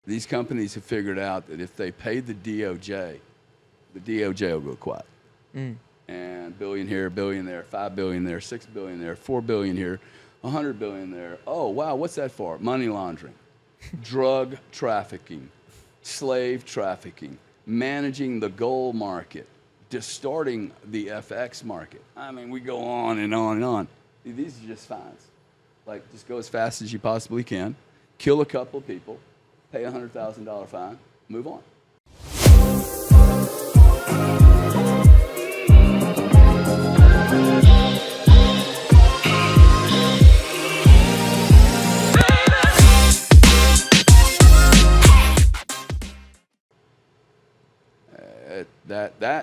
these companies have figured out that if they pay the DOJ will go quiet. And billion here, billion there, 5 billion there, 6 billion there, 4 billion here, 100 billion there. Oh, wow, what's that for? Money laundering, drug trafficking, slave trafficking, managing the gold market, distorting the FX market. I mean, we go on and on and on. These are just fines. Like, just go as fast as you possibly can, kill a couple of people, pay a $100,000 fine, move on.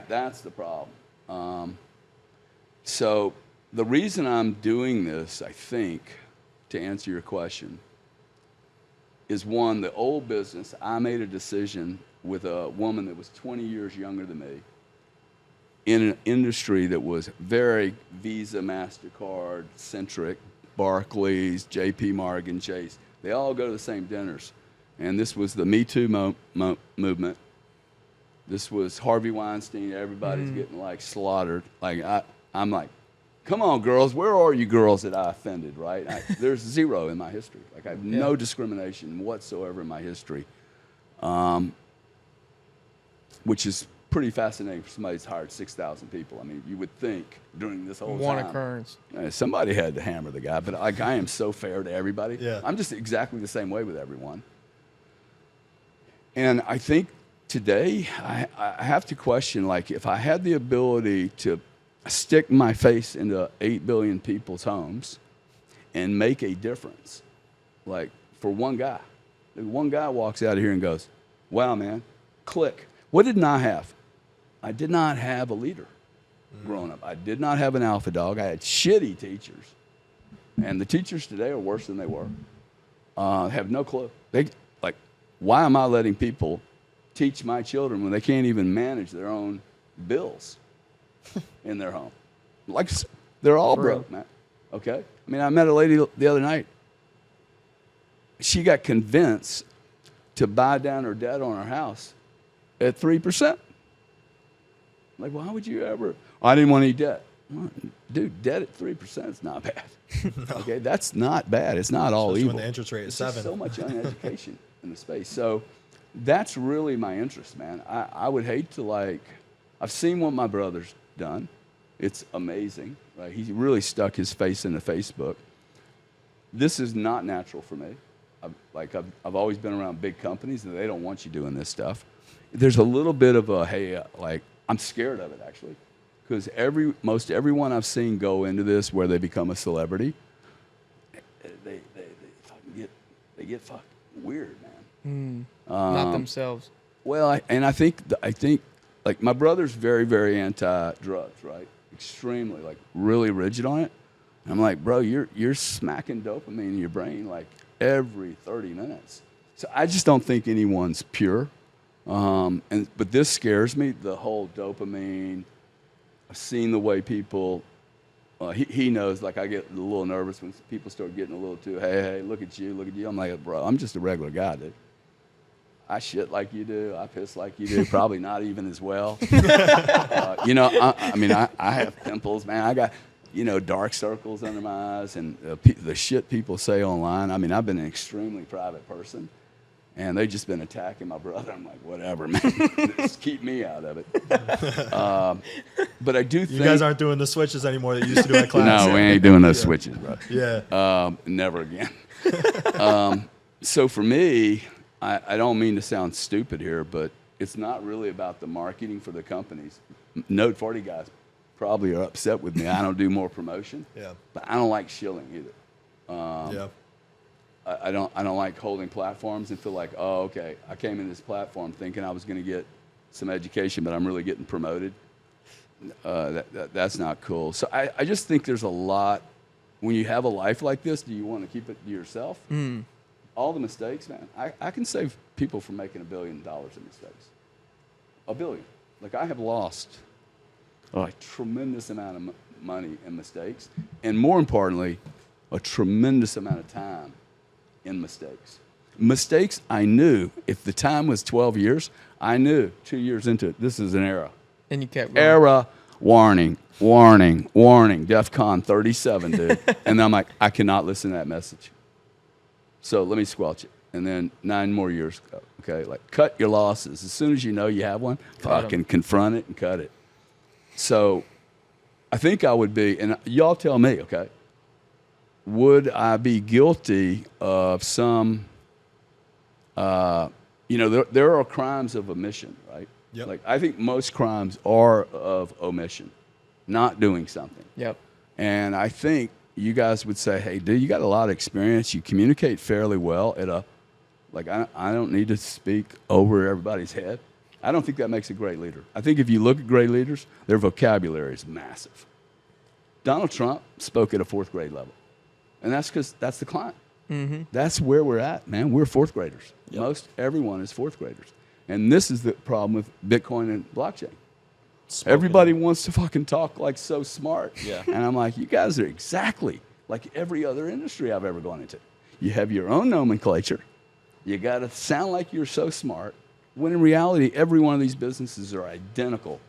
That's the problem. So the reason I'm doing this, I think, to answer your question, is one, the old business, I made a decision with a woman that was 20 years younger than me in an industry that was very Visa, MasterCard centric, Barclays, JP Morgan, Chase. They all go to the same dinners. And this was the Me Too movement. This was Harvey Weinstein. Everybody's getting like slaughtered. Like I'm like, come on, girls. Where are you girls that I offended, right? There's zero in my history. Like I have no discrimination whatsoever in my history, which is pretty fascinating for somebody who's hired 6,000 people. I mean, you would think during this whole One time, occurrence. Somebody had to hammer the guy. But like, I am so fair to everybody. Yeah. I'm just exactly the same way with everyone. And I think today I have to question, like, if I had the ability to stick my face into 8 billion people's homes and make a difference, like for one guy. One guy walks out of here and goes, wow, man, click. What didn't I have? I did not have a leader growing up. I did not have an alpha dog. I had shitty teachers. And the teachers today are worse than they were. Have no clue. Why am I letting people teach my children when they can't even manage their own bills in their home? Like, they're all broke, man. Okay? I mean, I met a lady the other night. She got convinced to buy down her debt on her house at 3%. Like, why would you ever? I didn't want any debt. Well, dude, debt at 3% is not bad. No. Okay, that's not bad. It's not all evil. When the interest rate is 7. So much uneducation in the space. So that's really my interest, man. I would hate to, like, I've seen what my brother's done. It's amazing. Right? He really stuck his face into Facebook. This is not natural for me. I've always been around big companies, and they don't want you doing this stuff. There's a little bit of a, hey, like, I'm scared of it, actually. Because most everyone I've seen go into this where they become a celebrity, they get fucking weird, man. Not themselves. Well, I think like my brother's very, very anti-drugs, right? Extremely, like really rigid on it. And I'm like, bro, you're smacking dopamine in your brain like every 30 minutes. So I just don't think anyone's pure. But this scares me, the whole dopamine. I've seen the way people, he knows, like I get a little nervous when people start getting a little too, hey, look at you. I'm like, bro, I'm just a regular guy, dude. I shit like you do. I piss like you do. Probably not even as well. I have pimples, man. I got, dark circles under my eyes. And the shit people say online, I mean, I've been an extremely private person. And they've just been attacking my brother. I'm like, whatever, man. Just keep me out of it. But I do think... You guys aren't doing the switches anymore that you used to do at class. No, we ain't doing those switches, bro. Yeah. Never again. So for me, I don't mean to sound stupid here, but it's not really about the marketing for the companies. Node 40 guys probably are upset with me. I don't do more promotion. Yeah. But I don't like shilling either. Yeah. I don't like holding platforms and feel like, oh, okay, I came in this platform thinking I was going to get some education, but I'm really getting promoted. That's not cool. So I just think there's a lot. When you have a life like this, do you want to keep it to yourself? All the mistakes, man. I can save people from making $1 billion in mistakes. $1 billion. Like, I have lost a tremendous amount of money in mistakes, and more importantly, a tremendous amount of time in mistakes. Mistakes I knew. If the time was 12 years, I knew 2 years into it, this is an era. And you kept going. Era, warning, warning, warning, DEFCON 37, dude. And I'm like, I cannot listen to that message. So let me squelch it. And then 9 more years go. Okay, like cut your losses. As soon as you know you have one, fucking confront it and cut it. So I think I would be, and y'all tell me, okay, would I be guilty of some, there are crimes of omission, right? Yep. Like I think most crimes are of omission, not doing something. Yep. And I think you guys would say, hey, dude, you got a lot of experience. You communicate fairly well at a, like, I don't need to speak over everybody's head. I don't think that makes a great leader. I think if you look at great leaders, their vocabulary is massive. Donald Trump spoke at a 4th grade level. And that's because that's the client. Mm-hmm. That's where we're at, man. We're 4th graders. Yep. Most everyone is 4th graders. And this is the problem with Bitcoin and blockchain. Spoken. Everybody wants to fucking talk like so smart. Yeah. And I'm like, you guys are exactly like every other industry I've ever gone into. You have your own nomenclature. You got to sound like you're so smart, when in reality, every one of these businesses are identical,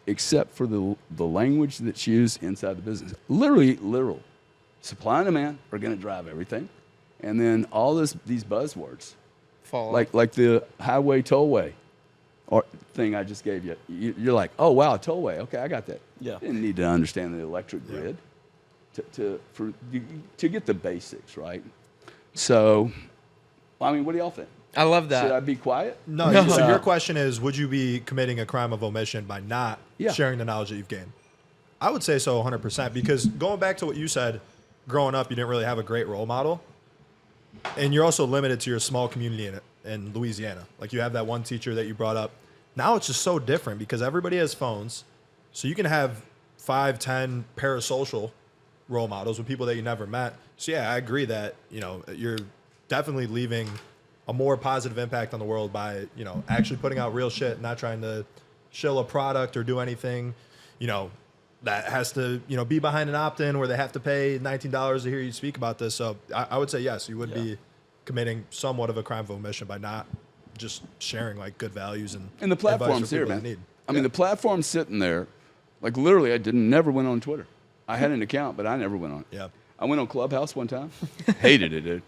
except for the language that's used inside the business. Literal. Supply and demand are going to drive everything. And then all these buzzwords, Fall like the highway tollway or thing I just gave you. You're like, oh, wow, tollway. Okay, I got that. Yeah. Didn't need to understand the electric grid to get the basics, right? So, I mean, what do y'all think? I love that. Should I be quiet? No. No. So your question is, would you be committing a crime of omission by not Yeah. sharing the knowledge that you've gained? I would say so 100%, because going back to what you said, growing up, you didn't really have a great role model. And you're also limited to your small community in Louisiana. Like, you have that one teacher that you brought up. Now it's just so different because everybody has phones. So you can have 5, 10 parasocial role models with people that you never met. So yeah, I agree that, you're definitely leaving a more positive impact on the world by, actually putting out real shit, not trying to shill a product or do anything, that has to, be behind an opt-in where they have to pay $19 to hear you speak about this. So I would say yes, you would be committing somewhat of a crime of omission by not just sharing like good values and And the advice for platform's here, people that man. need. I mean, the platform's sitting there. Like, literally, never went on Twitter. I had an account, but I never went on it. Yeah. I went on Clubhouse one time. Hated it, dude.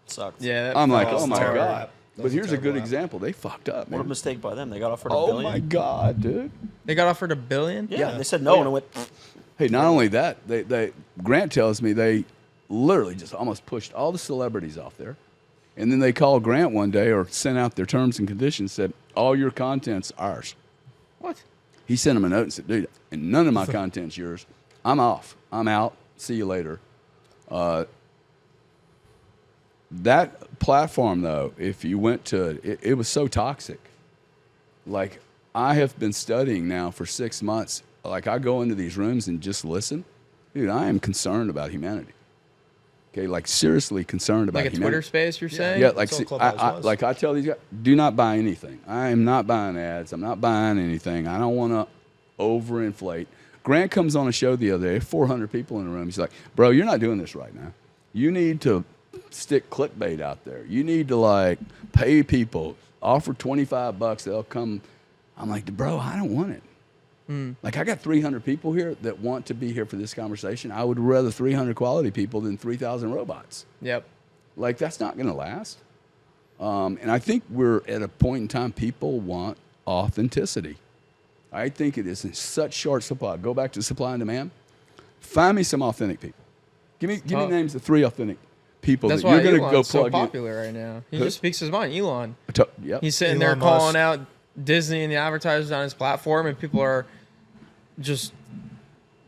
Sucked. Yeah. that I'm like, felt oh, my terrible. God. But That's a here's a good terrible app. example. They fucked up, What a man. mistake by them. They got offered $1 Oh, billion. my God, dude. They got offered $1 billion? Yeah, Yeah. they said no, and it went. Hey, not only that, Grant tells me they literally just almost pushed all the celebrities off there. And then they called Grant one day or sent out their terms and conditions, said, all your content's ours. What? He sent him a note and said, dude, and none of my content's yours. I'm off. I'm out. See you later. That platform, though, if you went to it, it was so toxic. Like, I have been studying now for 6 months. Like, I go into these rooms and just listen. Dude, I am concerned about humanity. Okay, like, seriously concerned about Like a humanity. Twitter space, you're saying? Yeah, like, That's all see, Clubhouse was. I tell these guys, do not buy anything. I am not buying ads. I'm not buying anything. I don't want to overinflate. Grant comes on a show the other day, 400 people in the room. He's like, bro, you're not doing this right now. You need to stick clickbait out there. You need to, like, pay people, offer $25, they'll come. I'm like, bro, I don't want it. Like, I got 300 people here that want to be here for this conversation. I would rather 300 quality people than 3,000 robots. Yep. Like, that's not going to last. And I think we're at a point in time people want authenticity. I think it is in such short supply. Go back to supply and demand. Find me some authentic people. Give me names of 3 authentic people That's that why you're going to go Elon's so plug popular right now. He Who? just speaks his mind. Elon. in. Yep. He's sitting Elon there calling Musk. out Disney and the advertisers on his platform, and people are just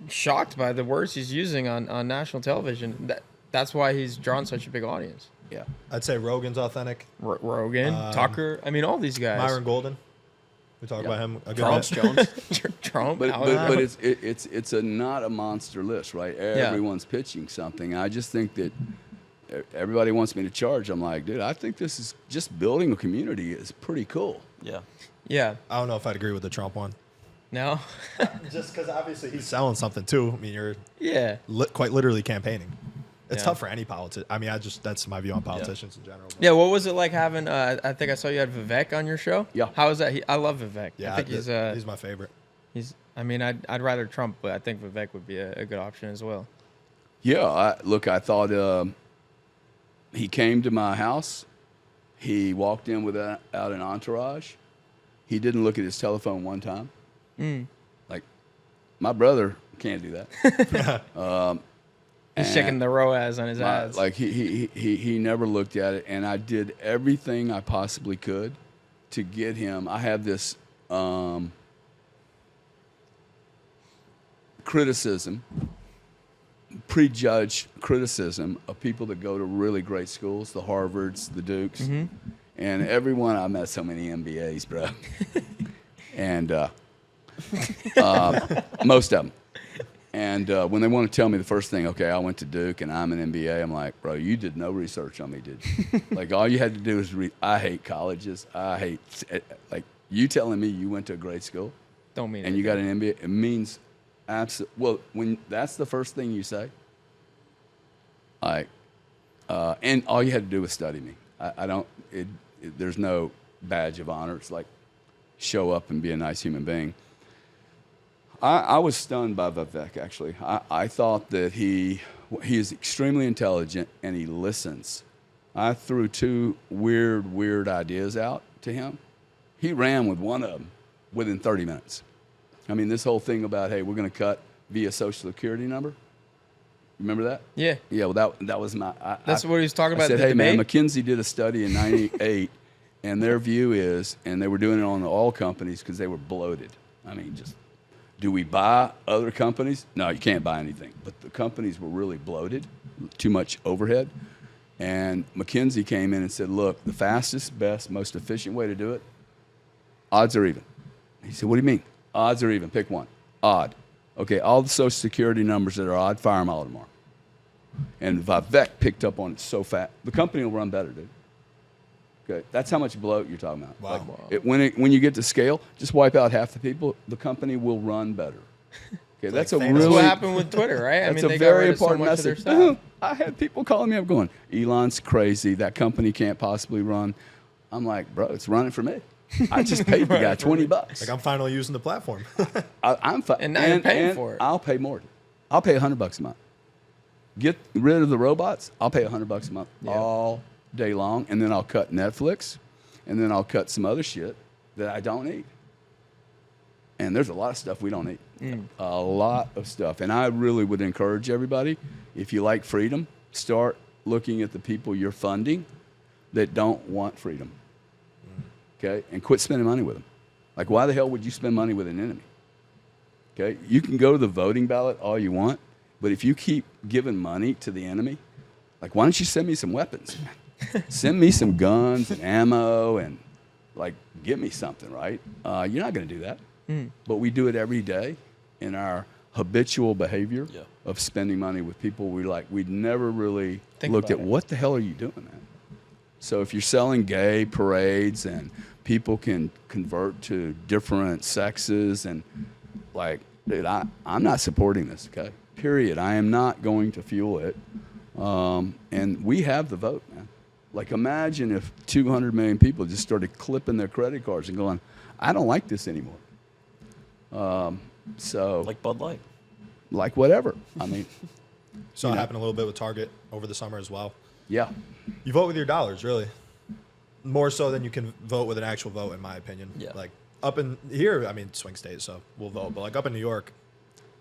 shocked by the words he's using on national television. That's why he's drawn such a big audience. Yeah. I'd say Rogan's authentic. Rogan, Tucker. I mean, all these guys. Myron Golden. We talk about him a good Charles bit. Jones. Trump. But Alabama. it's not a monster list, right? Everyone's pitching something. I just think that everybody wants me to charge. I'm like, dude, I think this is just building a community is pretty cool. Yeah. Yeah. I don't know if I'd agree with the Trump one. No. Just because obviously he's selling something too. I mean, you're Yeah. quite literally campaigning. It's Yeah. tough for any politician. I mean, that's my view on politicians in general. Yeah, what was it like having? I think I saw you had Vivek on your show. Yeah. How was that? I love Vivek. Yeah, I think he's my favorite. I mean, I'd rather Trump, but I think Vivek would be a good option as well. Yeah, I thought he came to my house. He walked in without an entourage. He didn't look at his telephone one time. Like, my brother can't do that. He's checking the ROAS on his ads. Like, he never looked at it, and I did everything I possibly could to get him. I have this criticism, prejudged criticism of people that go to really great schools, the Harvards, the Dukes, and everyone. I met so many MBAs, bro, and most of them. And when they want to tell me the first thing, okay, I went to Duke and I'm an MBA, I'm like, bro, you did no research on me, did you? Like, all you had to do is read. I hate colleges. I hate, like, you telling me you went to a great school Don't mean and you got an MBA, it means absolutely. Well, when that's the first thing you say, like, and all you had to do was study me. I don't, there's no badge of honor. It's like, show up and be a nice human being. I was stunned by Vivek, actually. I thought that he is extremely intelligent and he listens. I threw two weird ideas out to him. He ran with one of them within 30 minutes. I mean, this whole thing about, hey, we're going to cut via Social Security number. Remember that? Yeah. Yeah, well, that was my... That's what he was talking about I said, in the hey, man, debate? McKinsey did a study in 98, and their view is, and they were doing it on the oil companies because they were bloated. I mean, just... Do we buy other companies? No, you can't buy anything. But the companies were really bloated, too much overhead. And McKinsey came in and said, look, the fastest, best, most efficient way to do it, odds are even. He said, what do you mean? Odds are even. Pick one. Odd. Okay, all the Social Security numbers that are odd, fire them all tomorrow. And Vivek picked up on it so fast. The company will run better, dude. Okay, that's how much bloat you're talking about. Wow. Like, when you get to scale, just wipe out half the people. The company will run better. Okay, that's a Thanos. really That's what happened with Twitter, right? that's they a got very rid of so important much of their message. stuff. I had people calling me up going, Elon's crazy. That company can't possibly run. I'm like, bro, it's running for me. I just paid the guy $20. Like, I'm finally using the platform. I'm fine. And now you're paying for it. I'll pay more. I'll pay $100 a month. Get rid of the robots. I'll pay $100 a month all day long, and then I'll cut Netflix, and then I'll cut some other shit that I don't need. And there's a lot of stuff we don't need. A lot of stuff. And I really would encourage everybody, if you like freedom, start looking at the people you're funding that don't want freedom. Okay? And quit spending money with them. Like, why the hell would you spend money with an enemy? Okay? You can go to the voting ballot all you want, but if you keep giving money to the enemy, like, why don't you send me some weapons? Send me some guns and ammo and, like, give me something, right? You're not going to do that. But we do it every day in our habitual behavior of spending money with people we'd never really looked at what the hell are you doing, man? So if you're selling gay parades and people can convert to different sexes and, like, dude, I'm not supporting this, okay? Period. I am not going to fuel it. And we have the vote, man. Like, imagine if 200 million people just started clipping their credit cards and going, I don't like this anymore. So Like Bud Light. like whatever. I mean, So it happened a little bit with Target over the summer as well. yeah. You vote with your dollars, really. More so than you can vote with an actual vote, in my opinion. Yeah. Like, up in here, I mean, swing state, so we'll vote. But, like, up in New York,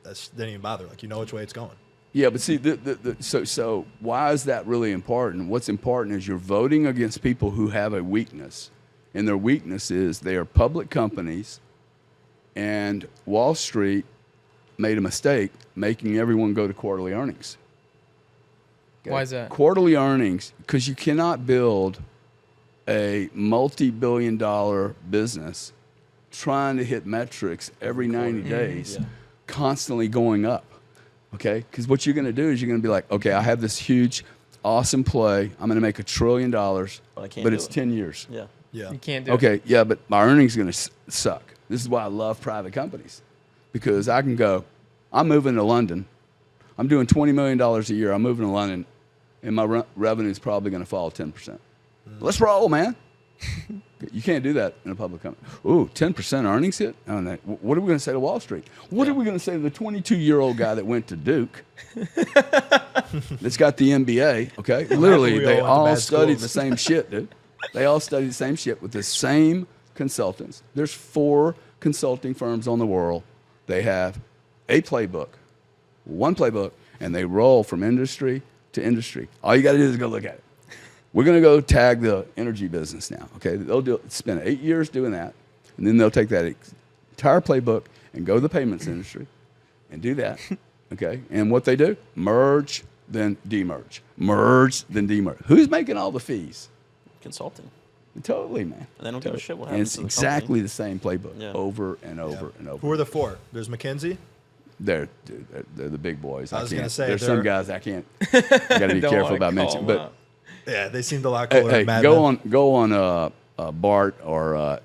that didn't even bother. Like, you know which way it's going. Yeah, but see, so why is that really important? What's important is you're voting against people who have a weakness, and their weakness is they are public companies, and Wall Street made a mistake making everyone go to quarterly earnings. Okay? Why is that? Quarterly earnings, because you cannot build a multi-billion-dollar business trying to hit metrics every 90 days, constantly going up. Okay, because what you're going to do is you're going to be like, okay, I have this huge, awesome play. I'm going to make $1 trillion, But I can't but do it's it. 10 years. Yeah. Yeah. You can't do it. Okay, yeah, but my earnings are going to suck. This is why I love private companies, because I can go, I'm moving to London. I'm doing $20 million a year. I'm moving to London. and my revenue is probably going to fall 10%. Let's roll, man. You can't do that in a public company. Ooh, 10% earnings hit? Oh, no. What are we going to say to Wall Street? What are we going to say to the 22-year-old guy that went to Duke that's got the MBA, okay? Literally, we they all went to all bad studied schools. the same shit, dude. They all studied the same shit with the same consultants. There's 4 consulting firms on the world. They have a playbook, one playbook, and they roll from industry to industry. All you got to do is go look at it. We're going to go tag the energy business now, okay? They'll spend 8 years doing that, and then they'll take that entire playbook and go to the payments industry and do that, okay? And what they do, merge, then demerge. Merge, then demerge. Who's making all the fees? Consulting. Totally, man. And they don't give a shit what And happens it's to the exactly company. the same playbook Yeah. over and over and over. Who are the 4? There's McKinsey. They're the big boys. I was can't. gonna say, there's they're- some guys I can't. I got to be Don't careful wanna about call mentioning. them But out. Yeah, they seemed a lot hey, cooler than Mad go Men. on Bart or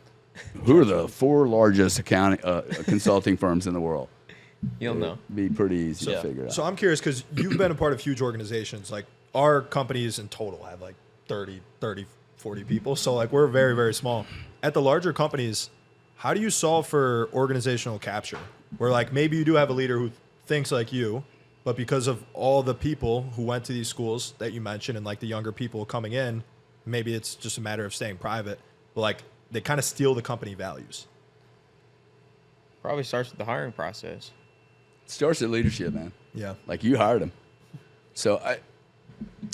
who are the 4 largest accounting consulting firms in the world? You'll know. Be pretty easy to Yeah. figure out. So I'm curious because you've been a part of huge organizations. Like our companies in total have like 30, 40 people. So like we're very, very small. At the larger companies, how do you solve for organizational capture? Where like maybe you do have a leader who thinks like you, but because of all the people who went to these schools that you mentioned and like the younger people coming in, maybe it's just a matter of staying private. But like they kind of steal the company values. Probably starts with the hiring process. Starts at leadership, man. Yeah. Like you hired them. So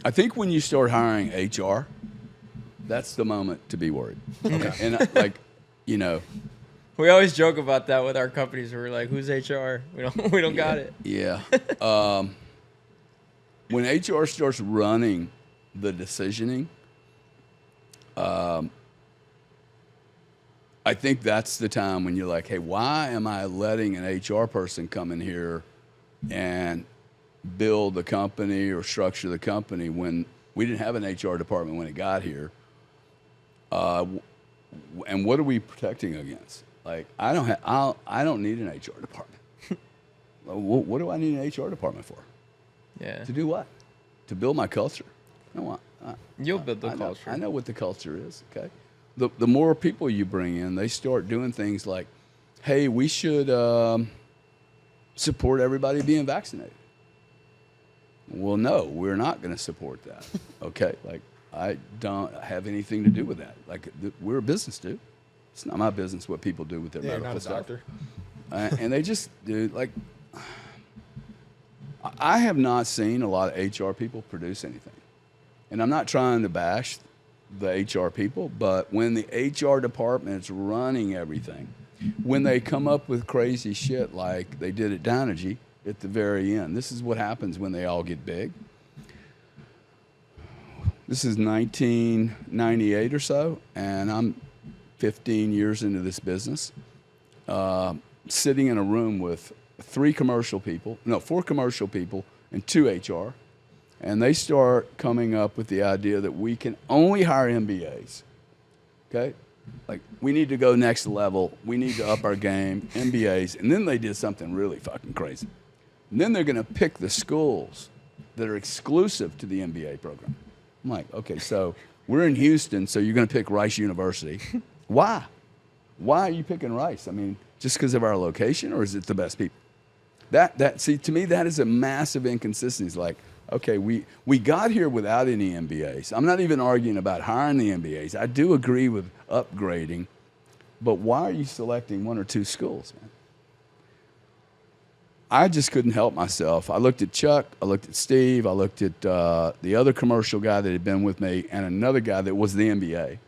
I think when you start hiring HR, that's the moment to be worried. Okay. And like, you know, We always joke about that with our companies. We're like, "Who's HR? We don't got it." yeah. When HR starts running the decisioning, I think that's the time when you're like, hey, why am I letting an HR person come in here and build the company or structure the company when we didn't have an HR department when it got here? And what are we protecting against? Like, I don't need an HR department. What do I need an HR department for? Yeah. To do what? To build my culture. No, You'll build the I know- culture. I know what the culture is. Okay, the more people you bring in, they start doing things like, "Hey, we should support everybody being vaccinated." Well, no, we're not going to support that. Okay, like I don't have anything to do with that. Like we're a business, dude. It's not my business what people do with their Yeah, you're medical not a stuff. doctor. And they just do like. I have not seen a lot of HR people produce anything. And I'm not trying to bash the HR people, but when the HR department's running everything, when they come up with crazy shit like they did at Dynegy at the very end, this is what happens when they all get big. This is 1998 or so, and I'm 15 years into this business, sitting in a room with 4 commercial people, and 2 HR. And they start coming up with the idea that we can only hire MBAs. Okay? Like, we need to go next level. We need to up our game, MBAs. And then they did something really fucking crazy. And then they're going to pick the schools that are exclusive to the MBA program. I'm like, okay, so we're in Houston, so you're going to pick Rice University. Why? Why are you picking Rice? I mean, just because of our location, or is it the best people? See, to me, that is a massive inconsistency. It's like, okay, we got here without any MBAs. I'm not even arguing about hiring the MBAs. I do agree with upgrading, but why are you selecting 1 or 2 schools, man? I just couldn't help myself. I looked at Chuck, I looked at Steve, I looked at the other commercial guy that had been with me, and another guy that was the MBA.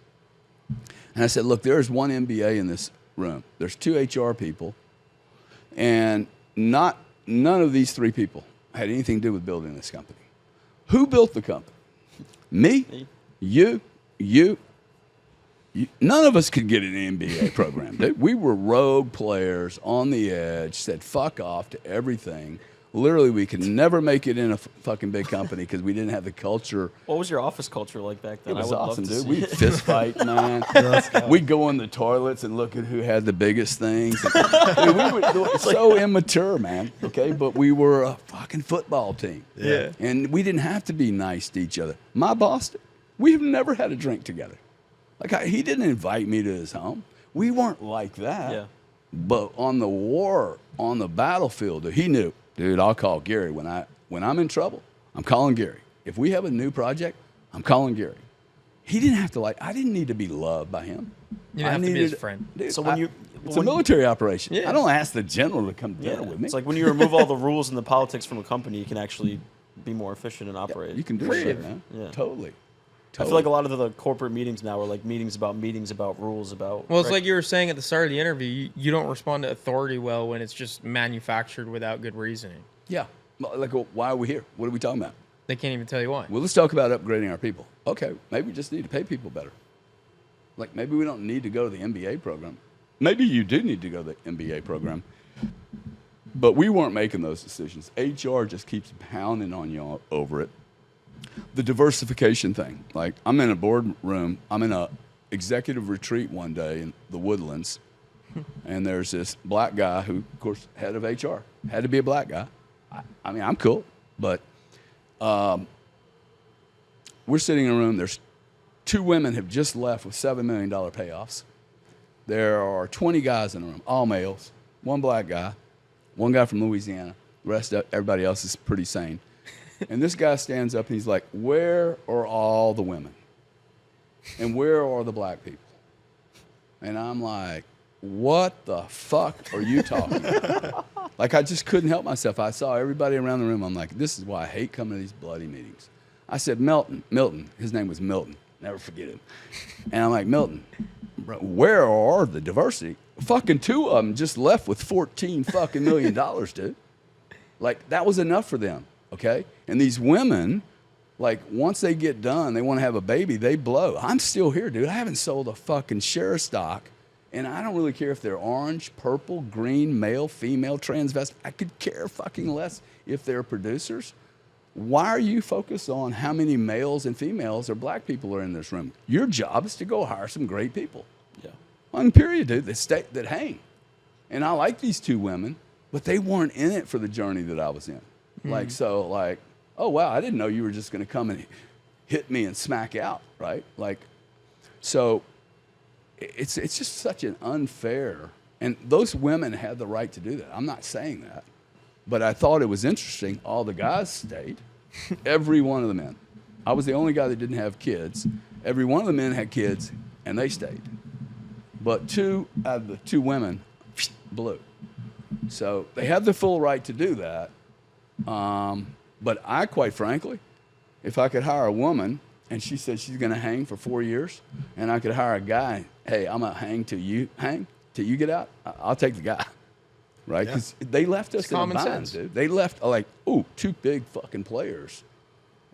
And I said, look, there's 1 MBA in this room. There's 2 HR people, and none of these 3 people had anything to do with building this company. Who built the company? Me? You? None of us could get an MBA program. Dude. We were rogue players on the edge, said fuck off to everything, Literally, we could never make it in a fucking big company because we didn't have the culture. What was your office culture like back then? It was I would awesome, love to dude. see We'd it. fist fight, man. We'd go in the toilets and look at who had the biggest things. Dude, we were so immature, man. Okay, but we were a fucking football team. Yeah. And we didn't have to be nice to each other. My boss, we've never had a drink together. Like he didn't invite me to his home. We weren't like that. Yeah. But on the battlefield, he knew, dude, I'll call Gary. When I'm in trouble, I'm calling Gary. If we have a new project, I'm calling Gary. He didn't have to I didn't need to be loved by him. You didn't have to be his friend. Dude, So it's a military operation. Yeah. I don't ask the general to come to dinner with me. It's like when you remove all the rules and the politics from a company, you can actually be more efficient and operate. You can do shit, man. Yeah. Totally. I feel like a lot of the corporate meetings now are like meetings about rules, about. Well, it's like you were saying at the start of the interview, you don't respond to authority well when it's just manufactured without good reasoning. Yeah. Like, why are we here? What are we talking about? They can't even tell you why. Well, let's talk about upgrading our people. Okay, maybe we just need to pay people better. Like, maybe we don't need to go to the MBA program. Maybe you do need to go to the MBA program. But we weren't making those decisions. HR just keeps pounding on you over it. The diversification thing. Like, I'm in a boardroom. I'm in a executive retreat one day in the Woodlands. And there's this black guy who, of course, head of HR. Had to be a black guy. I mean, I'm cool. But we're sitting in a room. There's 2 women have just left with $7 million payoffs. There are 20 guys in the room, all males. 1 black guy, 1 guy from Louisiana. The rest of everybody else is pretty sane. And this guy stands up and he's like, where are all the women? And where are the black people? And I'm like, what the fuck are you talking about? Like, I just couldn't help myself. I saw everybody around the room. I'm like, this is why I hate coming to these bloody meetings. I said, Milton, his name was Milton. Never forget him. And I'm like, Milton, bro, where are the diversity? Fucking 2 of them just left with $14 fucking million, dude. Like, that was enough for them, okay? And these women, like, once they get done, they want to have a baby, they blow. I'm still here, dude. I haven't sold a fucking share of stock, and I don't really care if they're orange, purple, green, male, female, transvestite. I could care fucking less if they're producers. Why are you focused on how many males and females or black people are in this room? Your job is to go hire some great people. Yeah. On period, dude, that hang. And I like these 2 women, but they weren't in it for the journey that I was in. Like, so, like, oh, wow, I didn't know you were just going to come and hit me and smack out, right? Like, so it's just such an unfair, and those women had the right to do that. I'm not saying that. But I thought it was interesting. All the guys stayed. Every one of the men. I was the only guy that didn't have kids. Every one of the men had kids, and they stayed. But 2 out of the 2 women blew. So they have the full right to do that. But I, quite frankly, if I could hire a woman and she said she's going to hang for 4 years, and I could hire a guy, hey, I'm going to hang till you get out, I'll take the guy. Right? Because they left us in a bind, dude. They left, like, 2 big fucking players.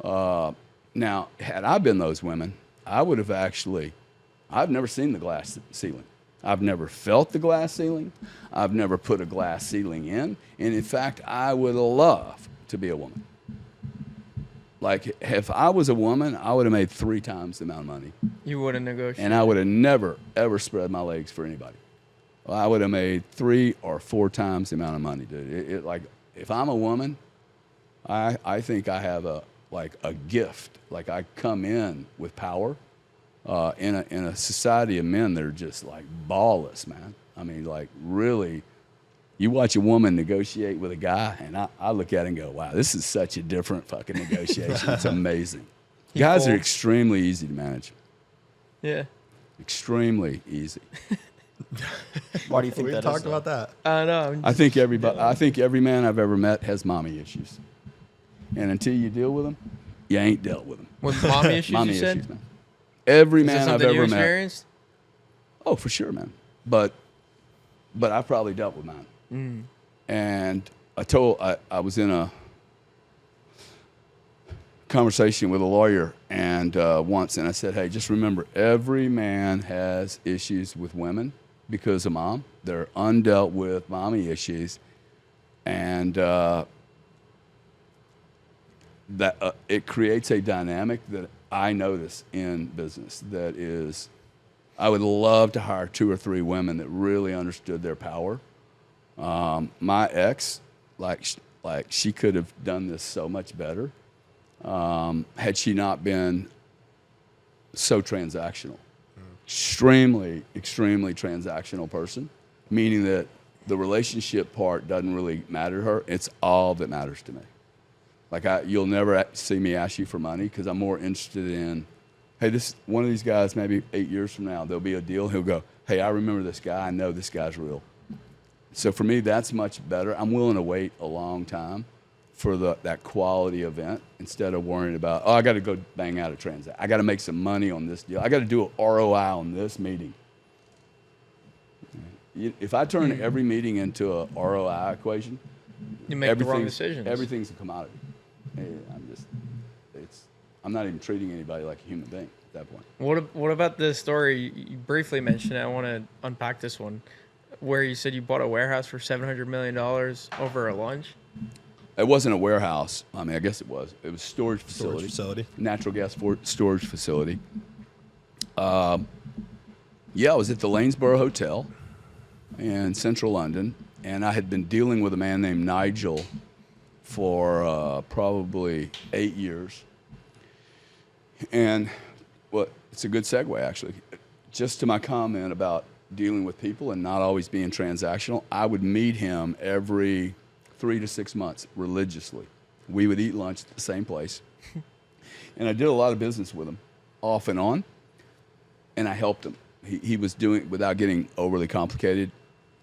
Now, had I been those women, I would have I've never seen the glass ceiling. I've never felt the glass ceiling. I've never put a glass ceiling in. And in fact, I would love to be a woman. Like, if I was a woman, I would have made 3 times the amount of money. You wouldn't negotiate. And I would have never, ever spread my legs for anybody. I would have made 3 or 4 times the amount of money, dude. Like, if I'm a woman, I think I have a gift. Like, I come in with power in a society of men that are just like ballless, man. I mean, like, really, you watch a woman negotiate with a guy, and I look at it and go, wow, this is such a different fucking negotiation. It's amazing. Guys are extremely easy to manage. Yeah. Extremely easy. Why do you think We that is? talked about that. I know. I think every man I've ever met has mommy issues, and until you deal with them, you ain't dealt with them. With mommy issues, Mommy you said? issues, man. Every Is that man I've something you ever met. experienced? Oh, for sure, man. But I've probably dealt with mine. And I was in a conversation with a lawyer and once, and I said, hey, just remember, every man has issues with women because of mom. They're undealt with mommy issues. And that it creates a dynamic that I notice in business that is, I would love to hire 2 or 3 women that really understood their power. My ex, like she could have done this so much better had she not been so transactional. Extremely transactional person, meaning that the relationship part doesn't really matter to her. It's all that matters to me. Like you'll never see me ask you for money because I'm more interested in, hey, this one of these guys, maybe 8 years from now, there'll be a deal. He'll go, hey, I remember this guy. I know this guy's real. So for me, that's much better. I'm willing to wait a long time for that quality event instead of worrying about, oh, I got to go bang out a transaction. I got to make some money on this deal. I got to do an ROI on this meeting. If I turn every meeting into a ROI equation, you make the wrong decisions. Everything's a commodity. I'm not even treating anybody like a human being at that point. What about the story you briefly mentioned? I want to unpack this one, where you said you bought a warehouse for $700 million over a lunch. It wasn't a warehouse. I mean, I guess it was. It was a storage facility. Natural gas storage facility. Yeah, I was at the Lanesborough Hotel in central London, and I had been dealing with a man named Nigel for probably 8 years. And it's a good segue, actually. Just to my comment about dealing with people and not always being transactional, I would meet him every 3 to 6 months religiously. We would eat lunch at the same place. And I did a lot of business with him, off and on, and I helped him. He was doing, without getting overly complicated,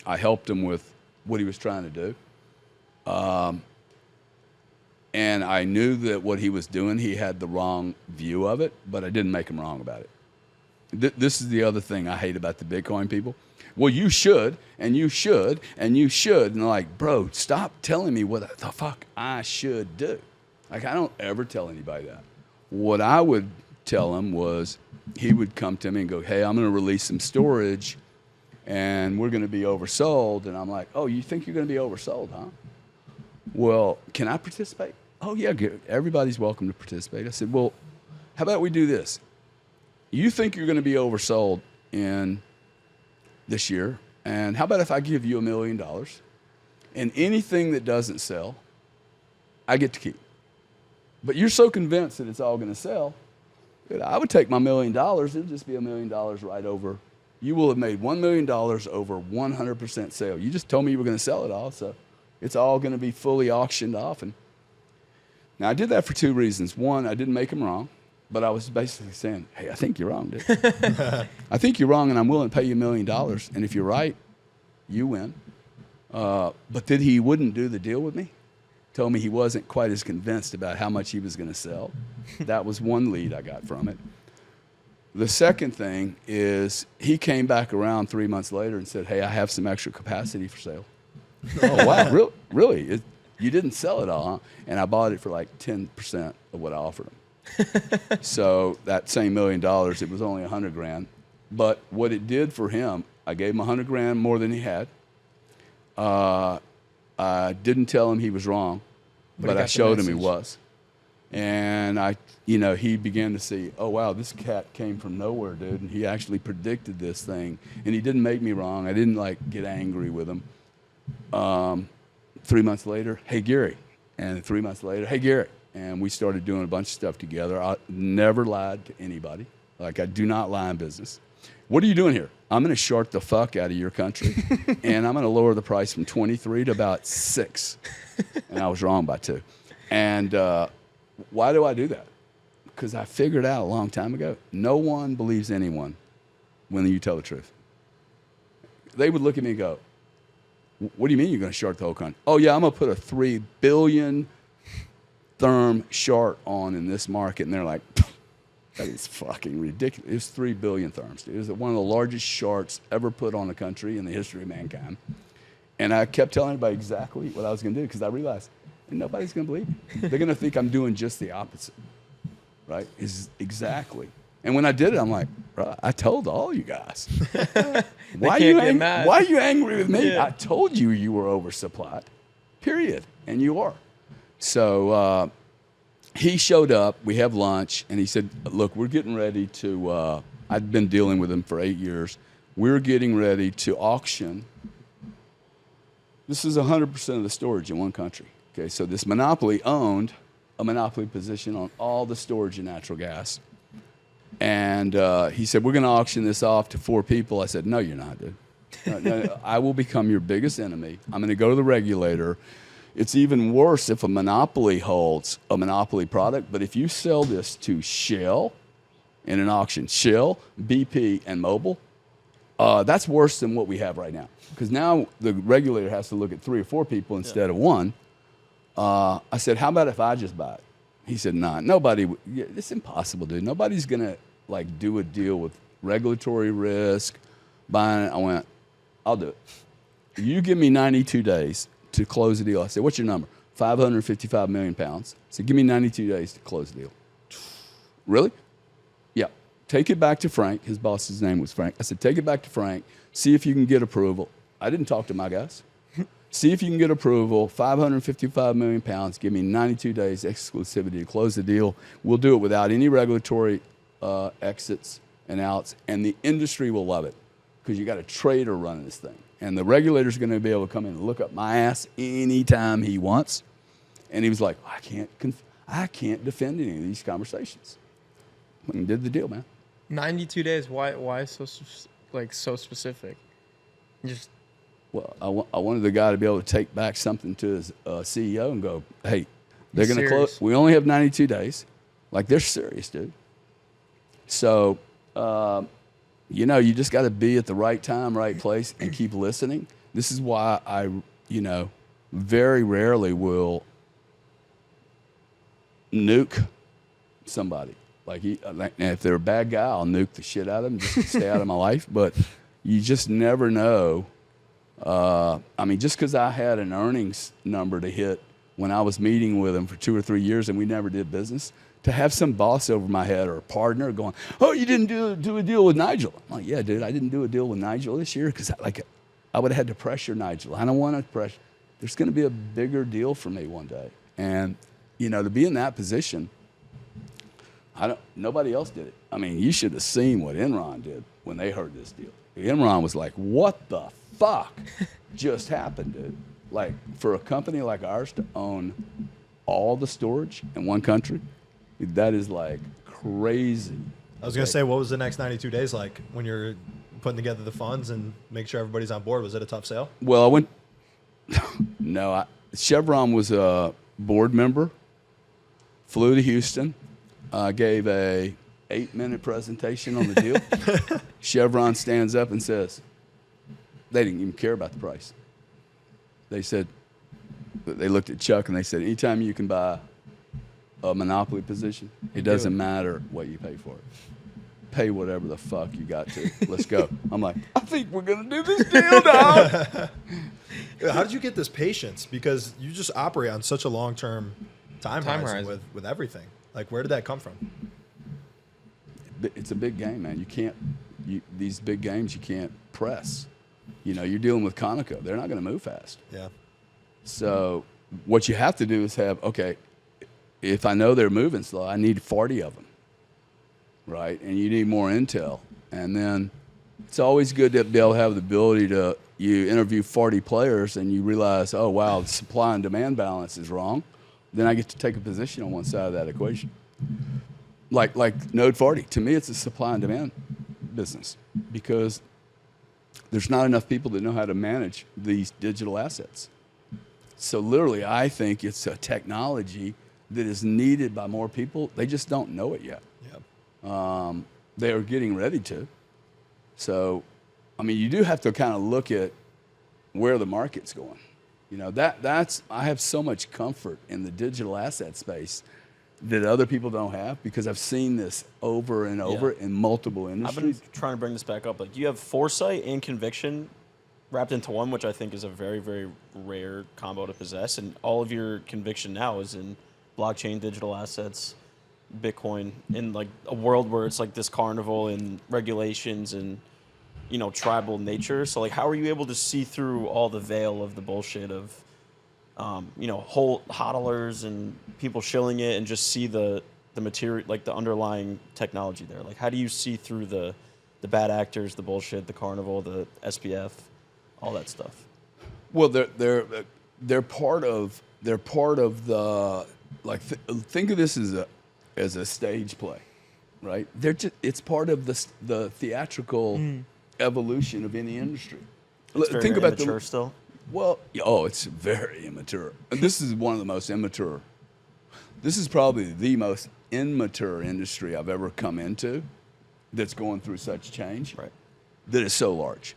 I helped him with what he was trying to do. And I knew that what he was doing, he had the wrong view of it, but I didn't make him wrong about it. This is the other thing I hate about the Bitcoin people. Well, you should, and you should, and you should. And they're like, bro, stop telling me what the fuck I should do. Like, I don't ever tell anybody that. What I would tell him was, he would come to me and go, hey, I'm going to release some storage, and we're going to be oversold. And I'm like, oh, you think you're going to be oversold, huh? Well, can I participate? Oh, yeah, good. Everybody's welcome to participate. I said, well, how about we do this? You think you're going to be oversold in this year, and how about if I give you $1 million, and anything that doesn't sell, I get to keep. But you're so convinced that it's all going to sell, that I would take my $1 million. It'll just be $1 million right over. You will have made $1 million over 100% sale. You just told me you were going to sell it all, so it's all going to be fully auctioned off. And now, I did that for 2 reasons. One, I didn't make him wrong, but I was basically saying, hey, I think you're wrong, dude. I think you're wrong, and I'm willing to pay you $1 million. And if you're right, you win. But then he wouldn't do the deal with me. Told me he wasn't quite as convinced about how much he was going to sell. That was one lead I got from it. The second thing is he came back around 3 months later and said, hey, I have some extra capacity for sale. Oh, wow, really? You didn't sell it all, huh? And I bought it for like 10% of what I offered him. So that same $1 million, it was only $100,000. But what it did for him, I gave him $100,000 more than he had. I didn't tell him he was wrong, but I showed him he was. And he began to see, oh, wow, this cat came from nowhere, dude. And he actually predicted this thing. And he didn't make me wrong. I didn't get angry with him. 3 months later, hey, Gary. And 3 months later, hey, Gary. And we started doing a bunch of stuff together. I never lied to anybody. I do not lie in business. What are you doing here? I'm going to short the fuck out of your country, and I'm going to lower the price from 23 to about 6. And I was wrong by 2. And why do I do that? Because I figured out a long time ago, no one believes anyone when you tell the truth. They would look at me and go, what do you mean you're going to short the whole country? Oh, yeah, I'm going to put a 3 billion therm short on in this market. And they're like, that is fucking ridiculous. It was 3 billion therms, dude. It was one of the largest shorts ever put on a country in the history of mankind. And I kept telling everybody exactly what I was going to do because I realized nobody's going to believe me. They're going to think I'm doing just the opposite, right? Exactly. And when I did it, I'm like, bro, I told all you guys. Why are you angry with me? Yeah. I told you were oversupplied, period. And you are. So he showed up. We have lunch, and he said, "Look, we're getting ready to." I'd been dealing with him for 8 years. We're getting ready to auction. This is 100% of the storage in one country. Okay, so this monopoly owned a monopoly position on all the storage of natural gas. And he said, "We're going to auction this off to 4 people." I said, "No, you're not, dude. No, I will become your biggest enemy. I'm going to go to the regulator. It's even worse if a monopoly holds a monopoly product. But if you sell this to Shell in an auction, Shell, BP, and Mobil, that's worse than what we have right now. Because now the regulator has to look at 3 or 4 people instead of 1. I said, "How about if I just buy it?" He said, "Nah, nobody. It's impossible, dude. Nobody's gonna like do a deal with regulatory risk, buying it." I went, "I'll do it. You give me 92 days to close the deal." I said, "What's your number?" 555 million pounds. I said, "Give me 92 days to close the deal." "Really?" "Yeah. Take it back to Frank." His boss's name was Frank. I said, "Take it back to Frank. See if you can get approval." I didn't talk to my guys. "See if you can get approval. 555 million pounds. Give me 92 days exclusivity to close the deal. We'll do it without any regulatory exits and outs, and the industry will love it because you got a trader running this thing, and the regulator's going to be able to come in and look up my ass anytime he wants." And he was like, "I can't defend any of these conversations." And did the deal, man. 92 days. Why so specific? Just Well, I wanted the guy to be able to take back something to his CEO and go, "Hey, they're going to close. We only have 92 days." Like, they're serious, dude. So, you just got to be at the right time, right place, and keep listening. This is why I, very rarely will nuke somebody. Like, if they're a bad guy, I'll nuke the shit out of them just to stay out of my life. But you just never know. Just because I had an earnings number to hit when I was meeting with him for 2 or 3 years and we never did business, to have some boss over my head or a partner going, "Oh, you didn't do a deal with Nigel." I'm like, "Yeah, dude, I didn't do a deal with Nigel this year because I would have had to pressure Nigel. I don't want to pressure. There's going to be a bigger deal for me one day." And, to be in that position, nobody else did it. I mean, you should have seen what Enron did when they heard this deal. Enron was like, "What the fuck just happened, dude?" Like, for a company like ours to own all the storage in one country, that is like crazy. I was going to say, what was the next 92 days like when you're putting together the funds and make sure everybody's on board? Was it a tough sale? Well, I went. No, Chevron was a board member. Flew to Houston, gave a 8-minute presentation on the deal. Chevron stands up and says, they didn't even care about the price. They said, they looked at Chuck and they said, "Anytime you can buy a monopoly position, it doesn't matter what you pay for it. Pay whatever the fuck you got to. Let's go." I'm like, "I think we're going to do this deal, dog." How did you get this patience? Because you just operate on such a long-term time horizon with everything. Like, where did that come from? It's a big game, man. These big games, you can't press. You're dealing with Conoco. They're not going to move fast. Yeah. So what you have to do is okay, if I know they're moving slow, I need 40 of them, right? And you need more intel. And then it's always good to be able to have the ability to, you interview 40 players and you realize, oh, wow, the supply and demand balance is wrong. Then I get to take a position on one side of that equation. Like Node 40, to me, it's a supply and demand business because there's not enough people that know how to manage these digital assets. So literally, I think it's a technology that is needed by more people. They just don't know it yet. Yeah. They are getting ready to. So, you do have to kind of look at where the market's going. I have so much comfort in the digital asset space that other people don't have because I've seen this over and over in multiple industries. I've been trying to bring this back up. Like, you have foresight and conviction wrapped into one, which I think is a very, very rare combo to possess. And all of your conviction now is in blockchain, digital assets, Bitcoin, in like a world where it's like this carnival and regulations and, tribal nature. So like, how are you able to see through all the veil of the bullshit of whole hodlers and people shilling it and just see the material, like the underlying technology there? Like, how do you see through the bad actors, the bullshit, the carnival, the SPF, all that stuff? Well, they're part of the, like, think of this as a stage play, right? It's part of the theatrical evolution of any industry. It's very, Think very about immature still. Well, it's very immature. This is one of the most immature. This is probably the most immature industry I've ever come into that's going through such change. Right. That is so large.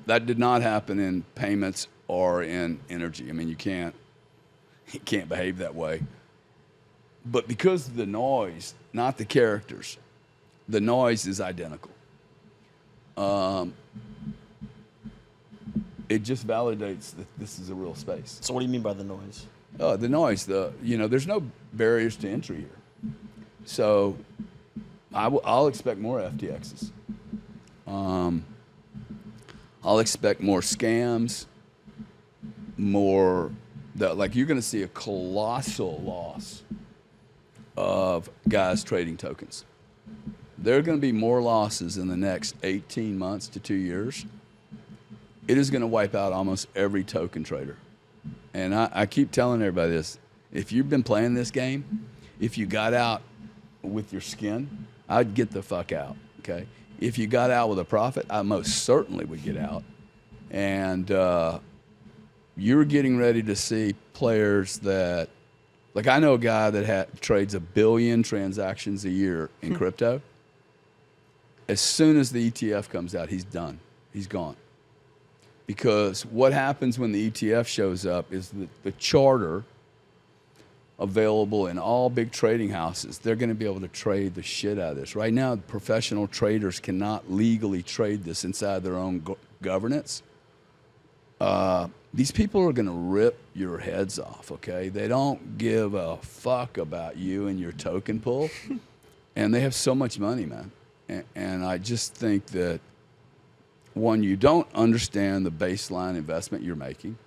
That did not happen in payments or in energy. I mean, you can't behave that way. But because of the noise, not the characters, the noise is identical. It just validates that this is a real space. So what do you mean by the noise? The noise, there's no barriers to entry here. So I'll expect more FTXs. I'll expect more scams, you're going to see a colossal loss of guys trading tokens. There are going to be more losses in the next 18 months to 2 years. It is going to wipe out almost every token trader. And I keep telling everybody this. If you've been playing this game, if you got out with your skin, I'd get the fuck out, okay? If you got out with a profit, I most certainly would get out. And you're getting ready to see players that, like, I know a guy that trades 1 billion transactions a year in crypto. As soon as the ETF comes out, he's done. He's gone. Because what happens when the ETF shows up is that the charter available in all big trading houses, they're going to be able to trade the shit out of this. Right now, professional traders cannot legally trade this inside their own governance. These people are going to rip your heads off, okay? They don't give a fuck about you and your token pool. And they have so much money, man. And I just think that, one, you don't understand the baseline investment you're making.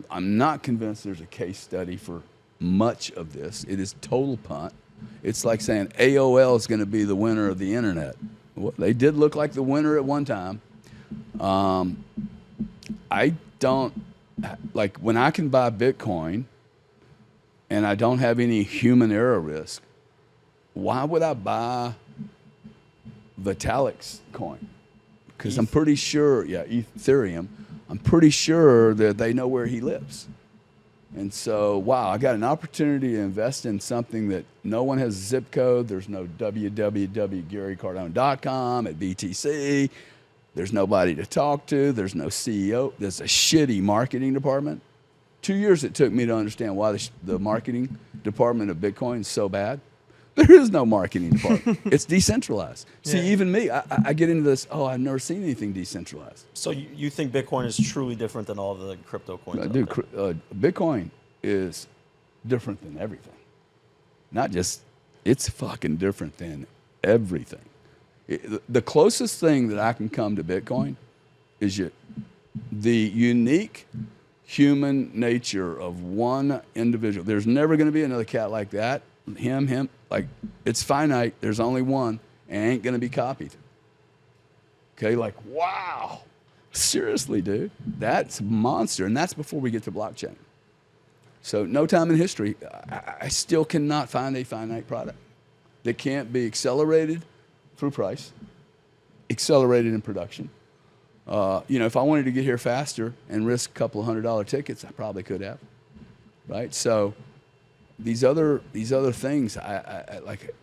I'm not convinced there's a case study for much of this. It is total punt. It's like saying AOL is going to be the winner of the internet. Well, they did look like the winner at one time. I don't, like, when I can buy Bitcoin and I don't have any human error risk, why would I buy Vitalik's coin? Because I'm pretty sure, Ethereum, I'm pretty sure that they know where he lives. And so, wow, I got an opportunity to invest in something that no one has a zip code. There's no www.garycardone.com at BTC. There's nobody to talk to. There's no CEO. There's a shitty marketing department. 2 years it took me to understand why the marketing department of Bitcoin is so bad. There is no marketing department. It's decentralized. See, even me, I get into this, I've never seen anything decentralized. So you think Bitcoin is truly different than all the crypto coins? Dude, Bitcoin is different than everything. Not just, it's fucking different than everything. The closest thing that I can come to Bitcoin is the unique human nature of one individual. There's never going to be another cat like that. Him, like, it's finite. There's only one, and ain't going to be copied. Okay, like, wow. Seriously, dude. That's a monster, and that's before we get to blockchain. So no time in history, I still cannot find a finite product that can't be accelerated through price, accelerated in production. If I wanted to get here faster and risk a couple of $100 tickets, I probably could have, right? So these other things, I like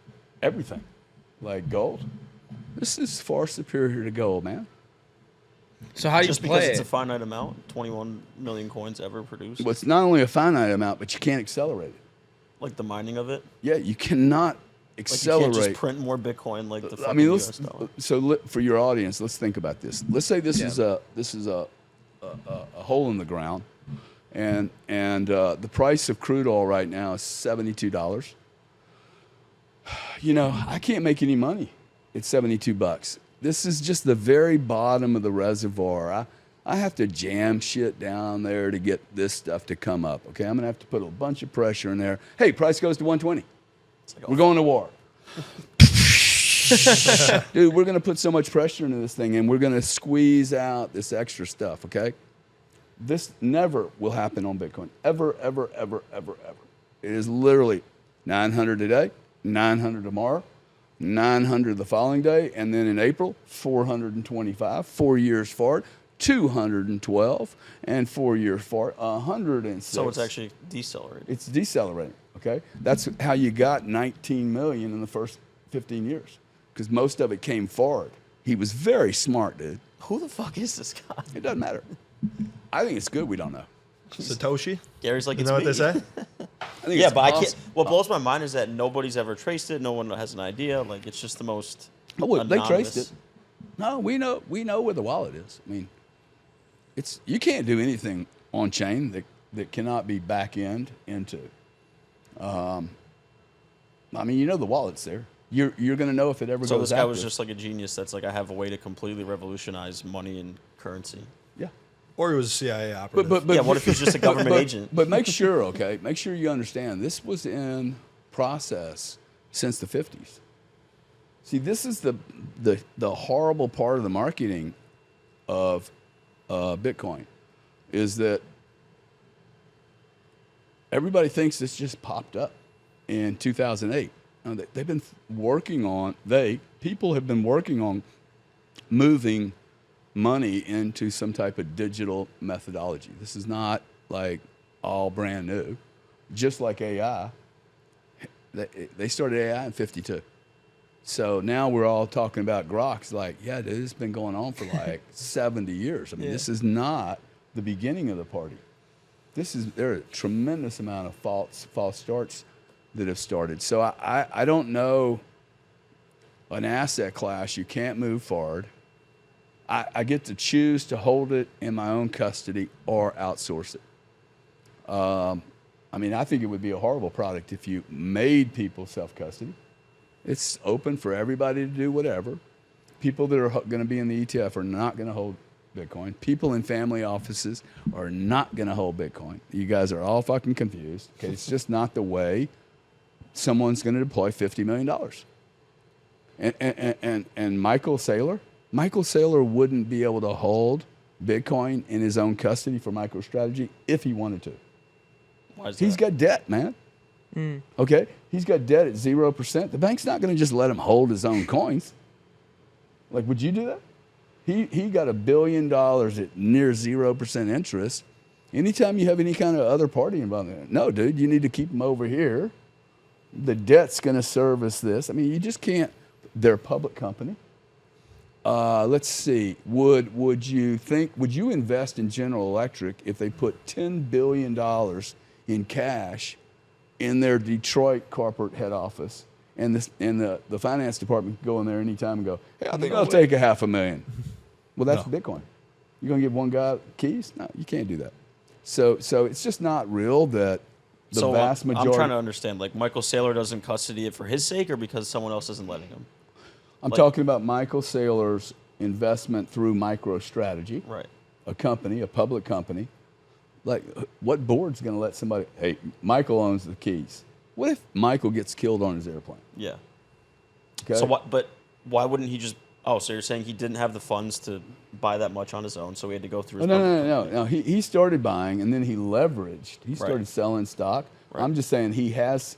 everything, like gold. This is far superior to gold, man. So how do you Just play because it's it? a finite amount, 21 million coins ever produced? Well, it's not only a finite amount, but you can't accelerate it. Like the mining of it? Yeah, you cannot accelerate. Like you can't just print more Bitcoin like the fucking I mean, US dollar. for your audience, let's think about this. Let's say this is a hole in the ground, and the price of crude oil right now is $72. I can't make any money. It's $72. This is just the very bottom of the reservoir. I have to jam shit down there to get this stuff to come up. Okay, I'm gonna have to put a bunch of pressure in there. Hey, price goes to 120. We're going to war. Dude, we're gonna put so much pressure into this thing, and we're gonna squeeze out this extra stuff. Okay, this never will happen on Bitcoin. Ever, ever, ever, ever, ever. It is literally 900 today, 900 tomorrow, 900 the following day, and then in April, 425, 4 years forward, 212, and 4 years forward, 106. So it's actually decelerating. It's decelerating, okay? That's how you got 19 million in the first 15 years, because most of it came forward. He was very smart, dude. Who the fuck is this guy? It doesn't matter. I think it's good we don't know. Satoshi. Gary's like, You it's know me. what they say? I think Yeah, it's but I awesome. can't. What blows my mind is that nobody's ever traced it. No one has an idea. Like, it's just the most. Oh, well, they traced anonymous- it. No, we know where the wallet is. I mean, it's you can't do anything on chain that cannot be back end into. I mean, you know the wallet's there. You're going to know if it ever So goes this guy was active. just like a genius. That's like, I have a way to completely revolutionize money and currency. Yeah. Or he was a CIA operative. Yeah, what if he's just a government agent? But make sure, okay, make sure you understand this was in process since the 50s. See, this is the horrible part of the marketing of Bitcoin is that everybody thinks this just popped up in 2008. No, they've been working on, people have been working on moving money into some type of digital methodology. This is not like all brand new. Just like AI, they started AI in 52. So now we're all talking about Grok's like, yeah, dude, it's been going on for like 70 years. I mean, this is not the beginning of the party. There are a tremendous amount of false starts that have started. So I don't know an asset class you can't move forward. I get to choose to hold it in my own custody or outsource it. I mean, I think it would be a horrible product if you made people self-custody. It's open for everybody to do whatever. People that are going to be in the ETF are not going to hold Bitcoin. People in family offices are not going to hold Bitcoin. You guys are all fucking confused. Okay, it's just not the way someone's going to deploy $50 million. And Michael Saylor wouldn't be able to hold Bitcoin in his own custody for MicroStrategy if he wanted to. Why is He's that? got debt, man. Okay? He's got debt at 0%. The bank's not going to just let him hold his own coins. Like, would you do that? He got $1 billion at near 0% interest. Anytime you have any kind of other party involved in it, no, dude, you need to keep them over here. The debt's going to service this. I mean, you just can't. They're a public company. Let's see. Would you invest in General Electric if they put $10 billion in cash in their Detroit corporate head office, and the finance department could go in there anytime and go, hey, I think I'll take $500,000. Well, that's No. Bitcoin. You're going to give one guy keys? No, you can't do that. So it's just not real that the So vast majority. I'm trying to understand. Like, Michael Saylor doesn't custody it for his sake, or because someone else isn't letting him? I'm like- talking about Michael Saylor's investment through MicroStrategy, Right. a company, a public company. Like, what board's going to let somebody? Hey, Michael owns the keys. What if Michael gets killed on his airplane? Yeah. Okay. So what? But why wouldn't he just? Oh, so you're saying he didn't have the funds to buy that much on his own, so he had to go through Oh, his. no. He started buying and then he leveraged. He started Right. selling stock. Right. I'm just saying he has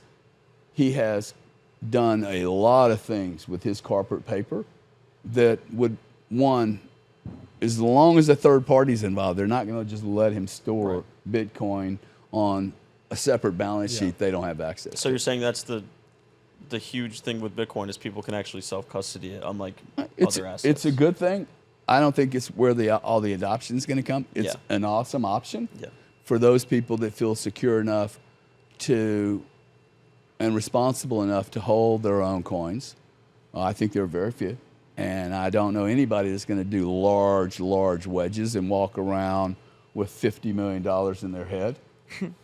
done a lot of things with his corporate paper that would, one, as long as a third party's involved, they're not going to just let him store Bitcoin on a separate balance sheet they don't have access So to. you're saying that's the huge thing with Bitcoin is people can actually self-custody it, unlike other assets. It's a good thing. I don't think it's where all the adoption is going to come. It's Yeah. an awesome option Yeah. for those people that feel secure enough and responsible enough to hold their own coins. I think there are very few. And I don't know anybody that's going to do large wedges and walk around with $50 million in their head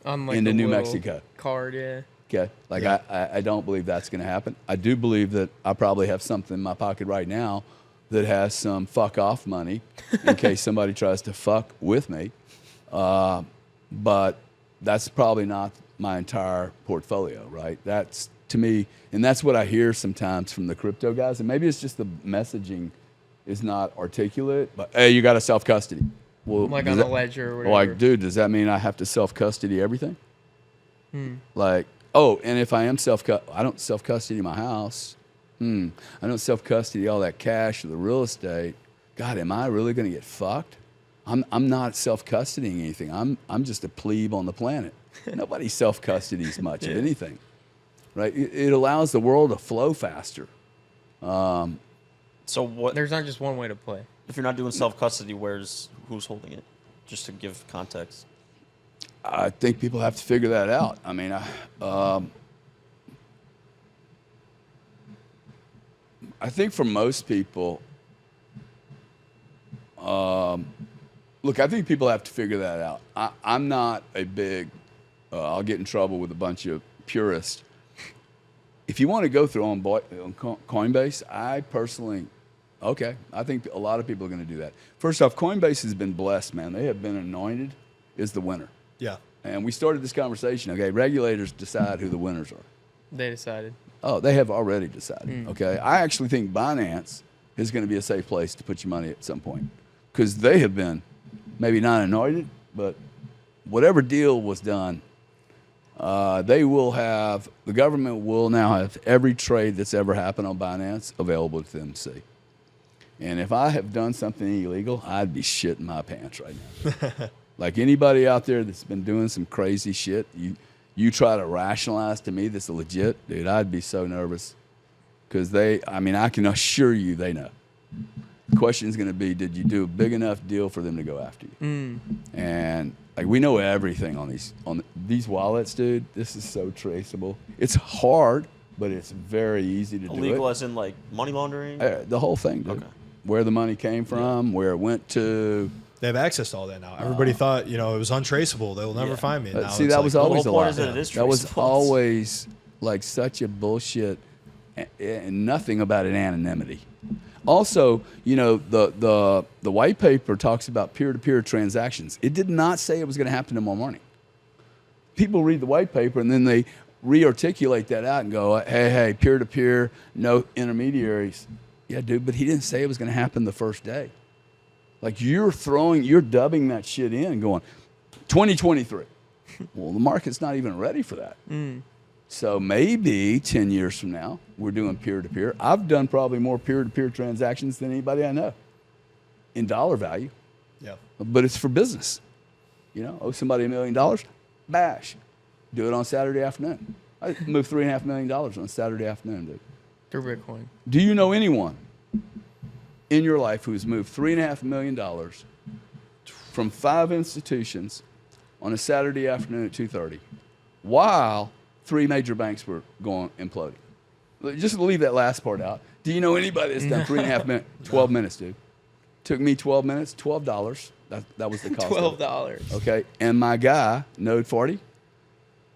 On like into a New little Mexico. card, yeah. Okay, like I don't believe that's going to happen. I do believe that I probably have something in my pocket right now that has some fuck off money in case somebody tries to fuck with me. But that's probably not my entire portfolio, right? That's to me, and that's what I hear sometimes from the crypto guys. And maybe it's just the messaging is not articulate, but hey, you got to self custody. Well, Like on a ledger or whatever. like, dude, does that mean I have to self custody everything? Like, oh, and if I am I don't self custody my house. I don't self custody all that cash or the real estate. God, am I really going to get fucked? I'm not self custodying anything. I'm just a plebe on the planet. Nobody self custodies much of anything, right? It allows the world to flow faster. So what? There's not just one way to play. If you're not doing self custody, who's holding it? Just to give context. I think people have to figure that out. I mean, I think for most people, look, I think people have to figure that out. I'm not a big, I'll get in trouble with a bunch of purists. If you want to go through on Coinbase, I personally, okay, I think a lot of people are going to do that. First off, Coinbase has been blessed, man. They have been anointed as the winner. Yeah. And we started this conversation, okay, regulators decide who the winners are. They decided. Oh, they have already decided. Okay, I actually think Binance is going to be a safe place to put your money at some point because they have been maybe not anointed, but whatever deal was done, they will have, the government will now have every trade that's ever happened on Binance available to them to see. And if I have done something illegal, I'd be shitting my pants right now. Like anybody out there that's been doing some crazy shit, you try to rationalize to me that's legit, dude, I'd be so nervous. Because I can assure you they know. The question is going to be, did you do a big enough deal for them to go after you? And like we know everything on these wallets, dude. This is so traceable. It's hard, but it's very easy to do it. Illegal as in like money laundering? The whole thing, dude. Okay. Where the money came from, where it went to. They have access to all that now. Everybody thought, it was untraceable. They will never find me. Now See, it's that like, was always a the whole point lie. is that it is That was traceable. always like such a bullshit, and nothing about an anonymity. Also, the white paper talks about peer-to-peer transactions. It did not say it was going to happen tomorrow morning. People read the white paper and then they re-articulate that out and go, hey, peer-to-peer, no intermediaries. Yeah, dude, but he didn't say it was going to happen the first day. Like you're dubbing that shit in going, 2023. Well, the market's not even ready for that. So maybe 10 years from now, we're doing peer-to-peer. I've done probably more peer-to-peer transactions than anybody I know in dollar value. Yeah. But it's for business. Owe somebody $1 million, bash. Do it on Saturday afternoon. I moved $3.5 million on Saturday afternoon, dude. Through Bitcoin. Do you know anyone in your life who's moved $3.5 million from 5 institutions on a Saturday afternoon at 2:30 while 3 major banks were imploding? Just leave that last part out. Do you know anybody that's done 3.5 minutes? 12 minutes, dude. Took me 12 minutes, $12. That was the cost. $12. Okay. And my guy, Node 40,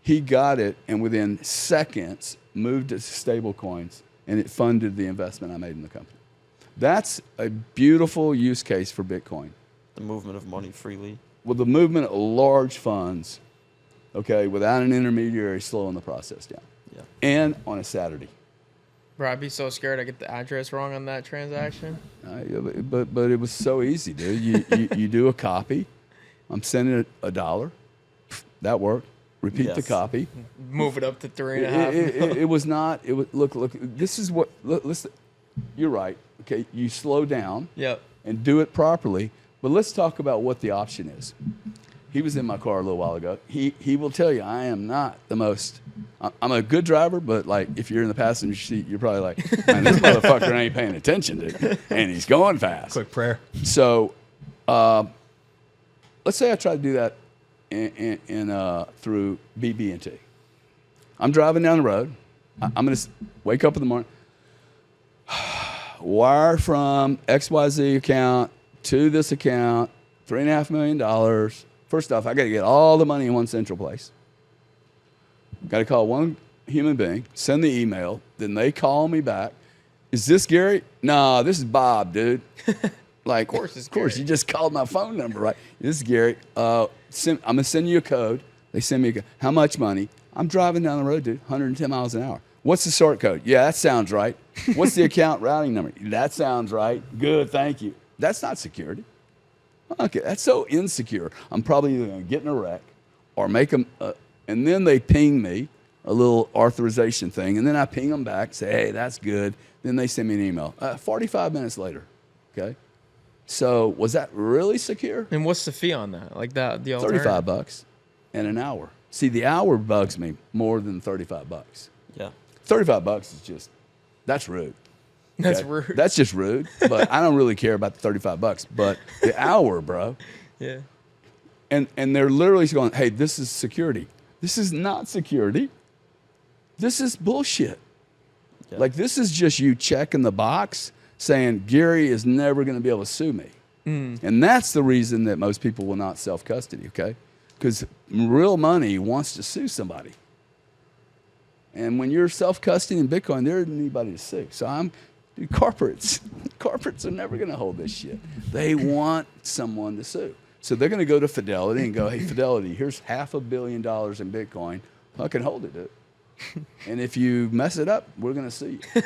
he got it and within seconds moved it to stable coins and it funded the investment I made in the company. That's a beautiful use case for Bitcoin. The movement of money freely. Well, the movement of large funds, okay, without an intermediary slowing the process down. Yeah. And on a Saturday. Bro, I'd be so scared I get the address wrong on that transaction. But it was so easy, dude. You do a copy. I'm sending it $1. That worked. Repeat the Yes. copy. Move it up to 3.5. It was not. It was look. This is what. Listen, you're right. Okay, you slow down. Yep. And do it properly. But let's talk about what the option is. He was in my car a little while ago. He will tell you I am not the most. I'm a good driver, but like if you're in the passenger seat, you're probably like, man, this motherfucker ain't paying attention, dude, and he's going fast. Quick prayer. So, let's say I try to do that through BB&T. I'm driving down the road. I'm going to wake up in the morning, wire from XYZ account to this account, $3.5 million. First off, I got to get all the money in one central place. Got to call one human being, send the email, then they call me back. Is this Gary? No, this is Bob, dude. Like, Of course it's of course, Gary. you just called my phone number, right? This is Gary. I'm going to send you a code. They send me a code. How much money? I'm driving down the road, dude, 110 miles an hour. What's the sort code? Yeah, that sounds right. What's the account routing number? That sounds right. Good, thank you. That's not security. Okay, that's so insecure. I'm probably either going to get in a wreck or make them, and then they ping me a little authorization thing, and then I ping them back, say, hey, that's good. Then they send me an email. 45 minutes later, okay? So was that really secure? And what's the fee on that? Like that, the alternative? $35 and an hour. See, the hour bugs me more than $35. Yeah. $35 is just, that's rude. That's Okay? rude. That's just rude. But I don't really care about the $35. But the hour, bro. Yeah. And they're literally going, hey, this is security. This is not security. This is bullshit. Yeah. Like, this is just you checking the box saying Gary is never going to be able to sue me. And that's the reason that most people will not self-custody, okay? Because real money wants to sue somebody. And when you're self-custody in Bitcoin, there isn't anybody to sue. So corporates are never going to hold this shit. They want someone to sue. So they're going to go to Fidelity and go, hey, Fidelity, here's $500 million in Bitcoin. Fucking hold it, dude. And if you mess it up, we're going to sue you.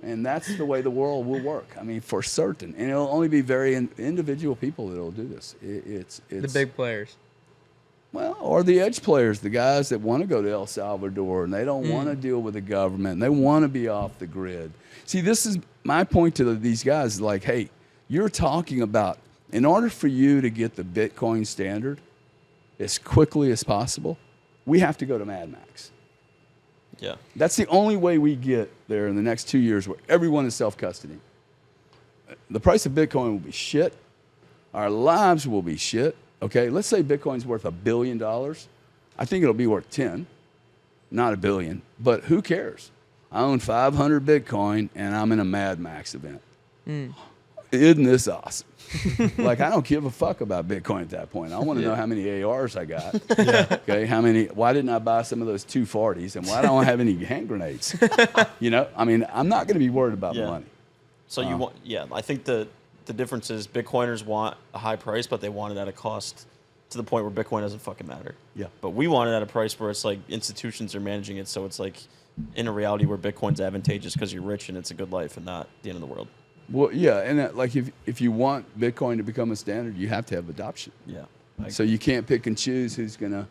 And that's the way the world will work. I mean, for certain. And it'll only be very individual people that will do this. It's The big players. well, or the edge players, the guys that want to go to El Salvador and they don't want to deal with the government and they want to be off the grid. See, this is my point to these guys. Like, hey, you're talking about, in order for you to get the Bitcoin standard as quickly as possible, we have to go to Mad Max. Yeah. That's the only way we get there in the next 2 years where everyone is self-custody. The price of Bitcoin will be shit. Our lives will be shit. Okay, let's say Bitcoin's worth $1 billion. I think it'll be worth 10, not $1 billion. But who cares? I own 500 Bitcoin and I'm in a Mad Max event. Isn't this awesome? Like, I don't give a fuck about Bitcoin at that point. I want to know how many ARs I got. Okay, why didn't I buy some of those 240s and why don't I have any hand grenades? You know, I mean, I'm not going to be worried about money. So you want, I think the difference is Bitcoiners want a high price, but they want it at a cost to the point where Bitcoin doesn't fucking matter. Yeah. But we want it at a price where it's like institutions are managing it, so it's like in a reality where Bitcoin's advantageous because you're rich and it's a good life and not the end of the world. Well, yeah, and like if you want Bitcoin to become a standard, you have to have adoption. Yeah. So you can't pick and choose who's gonna.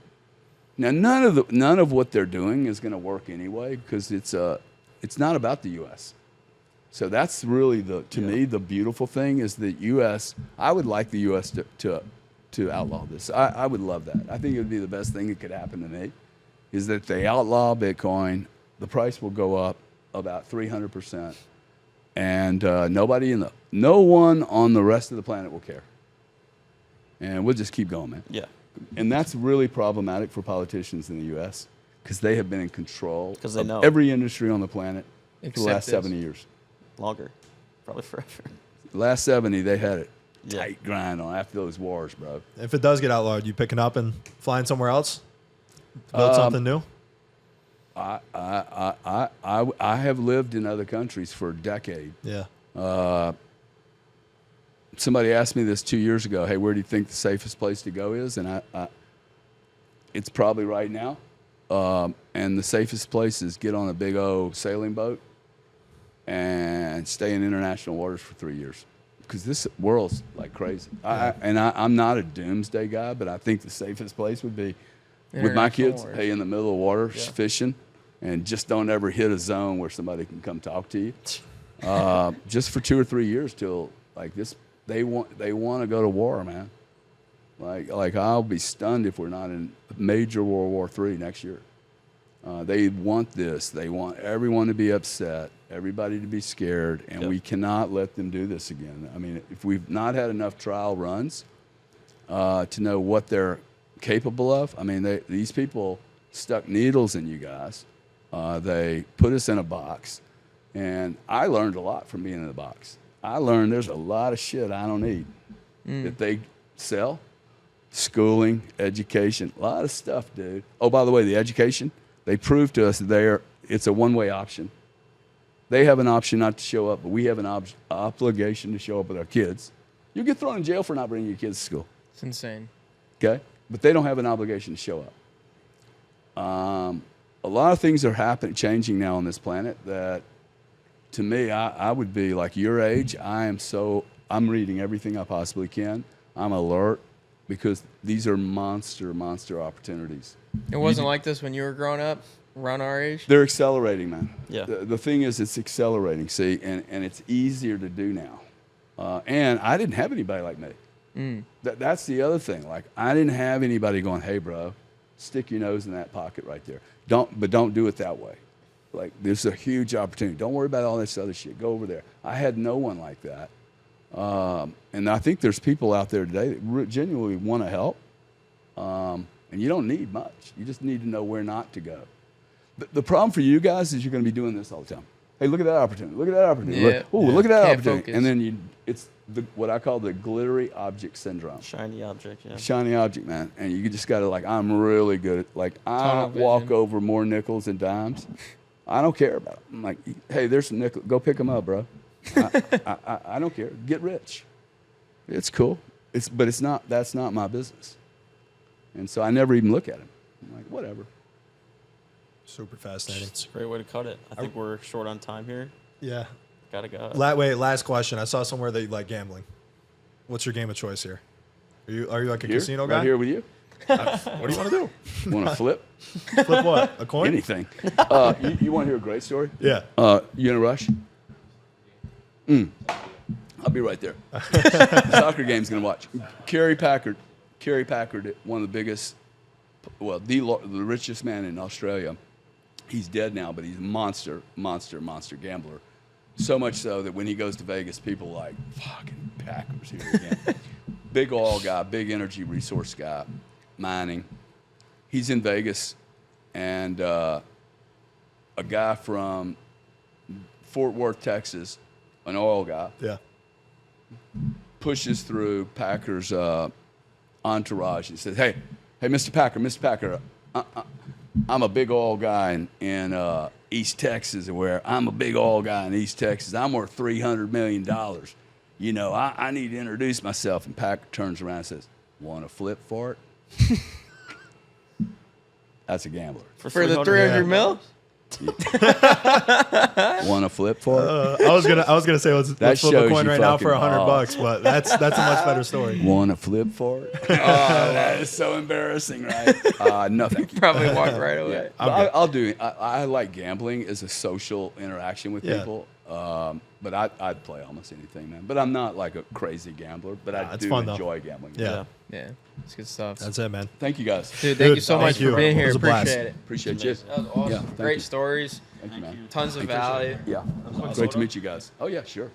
Now, none of what they're doing is gonna work anyway because it's not about the U.S. So that's really to me the beautiful thing is that U.S. I would like the U.S. to outlaw this. I would love that. I think it would be the best thing that could happen to me, is that they outlaw Bitcoin. The price will go up about 300%, and no one on the rest of the planet will care. And we'll just keep going, man. Yeah. And that's really problematic for politicians in the U.S. because they have been in control Because they of know. every industry on the planet for the Except last this. 70 years. Longer. Probably forever. Last 70, they had a Yeah. tight grind on after those wars, bro. If it does get outlawed, you picking up and flying somewhere else? Build something new? I have lived in other countries for a decade. Yeah. Somebody asked me this 2 years ago. Hey, where do you think the safest place to go is? And it's probably right now. And the safest place is get on a big old sailing boat and stay in international waters for 3 years. Because this world's like crazy. I'm not a doomsday guy, but I think the safest place would be with my International kids, waters. hey, in the middle of water, fishing, and just don't ever hit a zone where somebody can come talk to you. Just for 2 or 3 years till like this, they want to go to war, man. Like I'll be stunned if we're not in major World War III next year. They want this. They want everyone to be upset, everybody to be scared, and we cannot let them do this again. I mean, if we've not had enough trial runs to know what they're capable of, I mean, these people stuck needles in you guys. They put us in a box, and I learned a lot from being in the box. I learned there's a lot of shit I don't need that they sell. Schooling, education, a lot of stuff, dude. Oh, by the way, the education, they proved to us it's a one-way option. They have an option not to show up, but we have an obligation to show up with our kids. You get thrown in jail for not bringing your kids to school. It's insane. Okay? But they don't have an obligation to show up. A lot of things are changing now on this planet that, to me, I would be like your age. I'm reading everything I possibly can. I'm alert because these are monster opportunities. It wasn't like this when you were growing up, around our age? They're accelerating, man. Yeah. The thing is, it's accelerating, see, and it's easier to do now. And I didn't have anybody like me. That's the other thing. Like, I didn't have anybody going, hey, bro, stick your nose in that pocket right there. But don't do it that way. Like, there's a huge opportunity. Don't worry about all this other shit. Go over there. I had no one like that. And I think there's people out there today that genuinely want to help. And you don't need much. You just need to know where not to go. The problem for you guys is you're going to be doing this all the time. Hey, look at that opportunity. Look at that opportunity. Yeah. Look at that Can't opportunity. focus. And then it's what I call the glittery object syndrome. Shiny object, yeah. Shiny object, man. And you just got to, like, I'm really good at, like, I Tunnel walk vision. over more nickels and dimes. I don't care about it. I'm like, hey, there's some nickels. Go pick them up, bro. I don't care. Get rich. It's cool. But that's not my business. And so I never even look at them. I'm like, whatever. Super fascinating. It's a great way to cut it. I think we're short on time here. Yeah. Gotta go. Wait, last question. I saw somewhere that you like gambling. What's your game of choice here? Are you like a Here, casino guy? right here with you. What do you want to do? Want to flip? Flip what? A coin? Anything. You want to hear a great story? Yeah. You in a rush? I'll be right there. Soccer game's going to watch. Kerry Packard, one of the biggest, the richest man in Australia. He's dead now, but he's a monster gambler. So much so that when he goes to Vegas, people are like, fucking Packers here again. Big oil guy, big energy resource guy, mining. He's in Vegas, and a guy from Fort Worth, Texas, an oil guy, Yeah. pushes through Packer's entourage and says, hey, Mr. Packer, I'm a big oil guy in East Texas, where I'm a big oil guy in East Texas. I'm worth $300 million. You know, I need to introduce myself. And Packer turns around and says, want to flip for it? That's a gambler. For the 300 mil? Want to flip for it? I was gonna say let's flip shows a coin you right now for fucking $100, but that's a much better story. Want to flip for it? Oh, that is so embarrassing, right? No, thank you. Probably walk right away. But I'll do. I like gambling as a social interaction with Yeah. people. But I'd play almost anything, man. But I'm not like a crazy gambler. But I it's do fun, though. enjoy gambling. Yeah. Yeah, it's good stuff. That's it, man. Thank you guys. Dude, thank you Dude, so thank much you. for being It here. was a blast. Appreciate it. Appreciate you. That was awesome. Yeah, thank Great you. stories. Thank you, man. Tons of value. Yeah. Great to meet you guys. Oh yeah, sure.